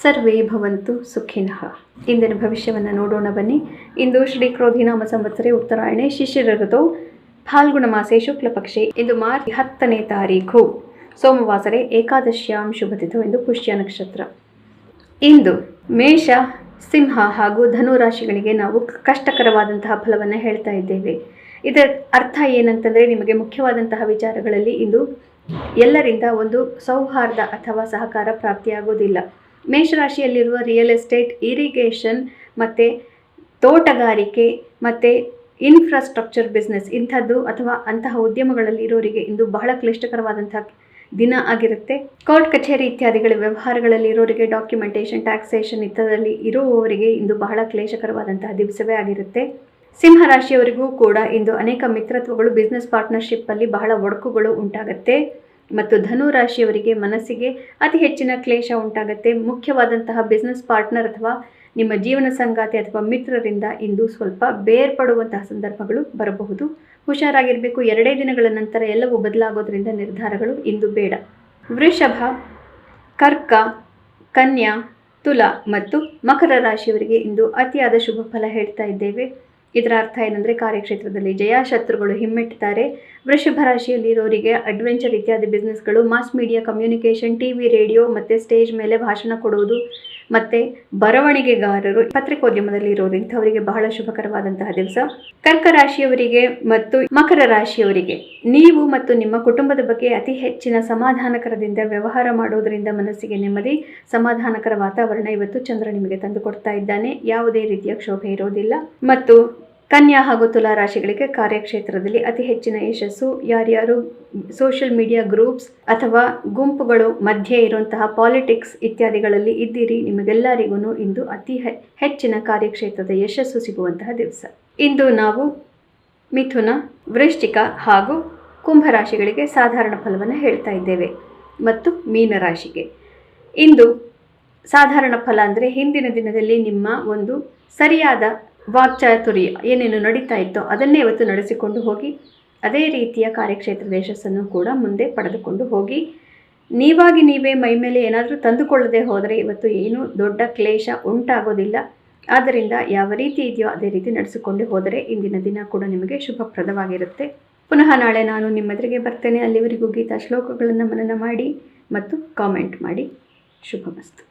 ಸರ್ವೇ ಭವಂತು ಸುಖಿನಃ. ಇಂದಿನ ಭವಿಷ್ಯವನ್ನು ನೋಡೋಣ ಬನ್ನಿ. ಇಂದು ಶ್ರೀ ಕ್ರೋಧಿನಾಮ ಸಂವತ್ಸರೆ ಉತ್ತರಾಯಣೆ ಶಿಶಿರ ಋತು ಫಾಲ್ಗುಣ ಮಾಸೆ ಶುಕ್ಲ ಪಕ್ಷೆ. ಇಂದು ಮಾರ್ಚ್ 10ನೇ ತಾರೀಖು ಸೋಮವಾಸರೆ ಏಕಾದಶ್ಯಾಂ ಶುಭತಿಥು ಎಂದು ಪುಷ್ಯ ನಕ್ಷತ್ರ. ಇಂದು ಮೇಷ, ಸಿಂಹ ಹಾಗೂ ಧನು ರಾಶಿಗಳಿಗೆ ನಾವು ಕಷ್ಟಕರವಾದಂತಹ ಫಲವನ್ನು ಹೇಳ್ತಾ ಇದ್ದೇವೆ. ಇದರ ಅರ್ಥ ಏನಂತಂದರೆ, ನಿಮಗೆ ಮುಖ್ಯವಾದಂತಹ ವಿಚಾರಗಳಲ್ಲಿ ಇಂದು ಎಲ್ಲರಿಂದ ಒಂದು ಸೌಹಾರ್ದ ಅಥವಾ ಸಹಕಾರ ಪ್ರಾಪ್ತಿಯಾಗೋದಿಲ್ಲ. ಮೇಷರಾಶಿಯಲ್ಲಿರುವ ರಿಯಲ್ ಎಸ್ಟೇಟ್, ಇರಿಗೇಷನ್ ಮತ್ತು ತೋಟಗಾರಿಕೆ ಮತ್ತು ಇನ್ಫ್ರಾಸ್ಟ್ರಕ್ಚರ್ ಬಿಸ್ನೆಸ್ ಇಂಥದ್ದು ಅಥವಾ ಅಂತಹ ಉದ್ಯಮಗಳಲ್ಲಿ ಇರೋರಿಗೆ ಇಂದು ಬಹಳ ಕ್ಲಿಷ್ಟಕರವಾದಂತಹ ದಿನ ಆಗಿರುತ್ತೆ. ಕೋರ್ಟ್ ಕಚೇರಿ ಇತ್ಯಾದಿಗಳ ವ್ಯವಹಾರಗಳಲ್ಲಿ ಇರೋರಿಗೆ, ಡಾಕ್ಯುಮೆಂಟೇಷನ್, ಟ್ಯಾಕ್ಸೇಷನ್ ಇತ್ಯಾದಲ್ಲಿ ಇರುವವರಿಗೆ ಇಂದು ಬಹಳ ಕ್ಲೇಶಕರವಾದಂತಹ ದಿವಸವೇ ಆಗಿರುತ್ತೆ. ಸಿಂಹ ರಾಶಿಯವರಿಗೂ ಕೂಡ ಇಂದು ಅನೇಕ ಮಿತ್ರತ್ವಗಳು, ಬಿಸ್ನೆಸ್ ಪಾರ್ಟ್ನರ್ಶಿಪ್ಪಲ್ಲಿ ಬಹಳ ಒಡಕುಗಳು ಉಂಟಾಗುತ್ತೆ. ಮತ್ತು ಧನು ರಾಶಿಯವರಿಗೆ ಮನಸ್ಸಿಗೆ ಅತಿ ಹೆಚ್ಚಿನ ಕ್ಲೇಶ ಉಂಟಾಗುತ್ತೆ. ಮುಖ್ಯವಾದಂತಹ ಬಿಸ್ನೆಸ್ ಪಾರ್ಟ್ನರ್ ಅಥವಾ ನಿಮ್ಮ ಜೀವನ ಸಂಗಾತಿ ಅಥವಾ ಮಿತ್ರರಿಂದ ಇಂದು ಸ್ವಲ್ಪ ಬೇರ್ಪಡುವಂತಹ ಸಂದರ್ಭಗಳು ಬರಬಹುದು. ಹುಷಾರಾಗಿರಬೇಕು. 2 ದಿನಗಳ ನಂತರ ಎಲ್ಲವೂ ಬದಲಾಗೋದ್ರಿಂದ ನಿರ್ಧಾರಗಳು ಇಂದು ಬೇಡ. ವೃಷಭ, ಕರ್ಕ, ಕನ್ಯಾ, ತುಲ ಮತ್ತು ಮಕರ ರಾಶಿಯವರಿಗೆ ಇಂದು ಅತಿಯಾದ ಶುಭ ಫಲ ಹೇಳ್ತಾ ಇದ್ದೇವೆ. ಇದರ ಅರ್ಥ ಏನಂದರೆ, ಕಾರ್ಯಕ್ಷೇತ್ರದಲ್ಲಿ ಜಯ, ಶತ್ರುಗಳು ಹಿಮ್ಮೆಟ್ಟುತ್ತಾರೆ. ವೃಷಭ ರಾಶಿಯಲ್ಲಿರೋರಿಗೆ ಅಡ್ವೆಂಚರ್ ಇತ್ಯಾದಿ ಬಿಸ್ನೆಸ್ಗಳು, mass media, communication, TV, radio ಮತ್ತು ಸ್ಟೇಜ್ ಮೇಲೆ ಭಾಷಣ ಕೊಡುವುದು ಮತ್ತು ಬರವಣಿಗೆಗಾರರು, ಪತ್ರಿಕೋದ್ಯಮದಲ್ಲಿ ಇರೋರು ಇಂಥವರಿಗೆ ಬಹಳ ಶುಭಕರವಾದಂತಹ ದಿವಸ. ಕರ್ಕ ರಾಶಿಯವರಿಗೆ ಮತ್ತು ಮಕರ ರಾಶಿಯವರಿಗೆ ನೀವು ಮತ್ತು ನಿಮ್ಮ ಕುಟುಂಬದ ಬಗ್ಗೆ ಅತಿ ಹೆಚ್ಚಿನ ಸಮಾಧಾನಕರದಿಂದ ವ್ಯವಹಾರ ಮಾಡೋದರಿಂದ ಮನಸ್ಸಿಗೆ ನೆಮ್ಮದಿ, ಸಮಾಧಾನಕರ ವಾತಾವರಣ ಇವತ್ತು ಚಂದ್ರ ನಿಮಗೆ ತಂದು ಕೊಡ್ತಾ ಇದ್ದಾನೆ. ಯಾವುದೇ ರೀತಿಯ ಕ್ಷೋಭೆ ಇರೋದಿಲ್ಲ. ಮತ್ತು ಕನ್ಯಾ ಹಾಗೂ ತುಲಾ ರಾಶಿಗಳಿಗೆ ಕಾರ್ಯಕ್ಷೇತ್ರದಲ್ಲಿ ಅತಿ ಹೆಚ್ಚಿನ ಯಶಸ್ಸು. ಯಾರ್ಯಾರು ಸೋಷಿಯಲ್ ಮೀಡಿಯಾ ಗ್ರೂಪ್ಸ್ ಅಥವಾ ಗುಂಪುಗಳು ಮಧ್ಯೆ ಇರುವಂತಹ ಪಾಲಿಟಿಕ್ಸ್ ಇತ್ಯಾದಿಗಳಲ್ಲಿ ಇದ್ದೀರಿ, ನಿಮಗೆಲ್ಲರಿಗೂ ಇಂದು ಅತಿ ಹೆಚ್ಚಿನ ಕಾರ್ಯಕ್ಷೇತ್ರದ ಯಶಸ್ಸು ಸಿಗುವಂತಹ ದಿವಸ. ಇಂದು ನಾವು ಮಿಥುನ, ವೃಶ್ಚಿಕ ಹಾಗೂ ಕುಂಭ ರಾಶಿಗಳಿಗೆ ಸಾಧಾರಣ ಫಲವನ್ನು ಹೇಳ್ತಾ ಇದ್ದೇವೆ. ಮತ್ತು ಮೀನರಾಶಿಗೆ ಇಂದು ಸಾಧಾರಣ ಫಲ ಅಂದರೆ, ಹಿಂದಿನ ದಿನದಲ್ಲಿ ನಿಮ್ಮ ಒಂದು ಸರಿಯಾದ ವಾಕ್ಚಾತುರ್ಯ ಏನೇನು ನಡೀತಾ ಇತ್ತೋ ಅದನ್ನೇ ಇವತ್ತು ನಡೆಸಿಕೊಂಡು ಹೋಗಿ, ಅದೇ ರೀತಿಯ ಕಾರ್ಯಕ್ಷೇತ್ರದ ಯಶಸ್ಸನ್ನು ಕೂಡ ಮುಂದೆ ಪಡೆದುಕೊಂಡು ಹೋಗಿ. ನೀವಾಗಿ ನೀವೇ ಮೈ ಮೇಲೆ ಏನಾದರೂ ತಂದುಕೊಳ್ಳದೆ ಹೋದರೆ ಇವತ್ತು ಏನೂ ದೊಡ್ಡ ಕ್ಲೇಶ ಉಂಟಾಗೋದಿಲ್ಲ. ಆದ್ದರಿಂದ ಯಾವ ರೀತಿ ಇದೆಯೋ ಅದೇ ರೀತಿ ನಡೆಸಿಕೊಂಡು ಹೋದರೆ ಇಂದಿನ ದಿನ ಕೂಡ ನಿಮಗೆ ಶುಭಪ್ರದವಾಗಿರುತ್ತೆ. ಪುನಃ ನಾಳೆ ನಾನು ನಿಮ್ಮೆದುರಿಗೆ ಬರ್ತೇನೆ. ಅಲ್ಲಿವರೆಗೂ ಗೀತಾ ಶ್ಲೋಕಗಳನ್ನು ಮನನ ಮಾಡಿ ಮತ್ತು ಕಾಮೆಂಟ್ ಮಾಡಿ. ಶುಭಮಸ್ತು.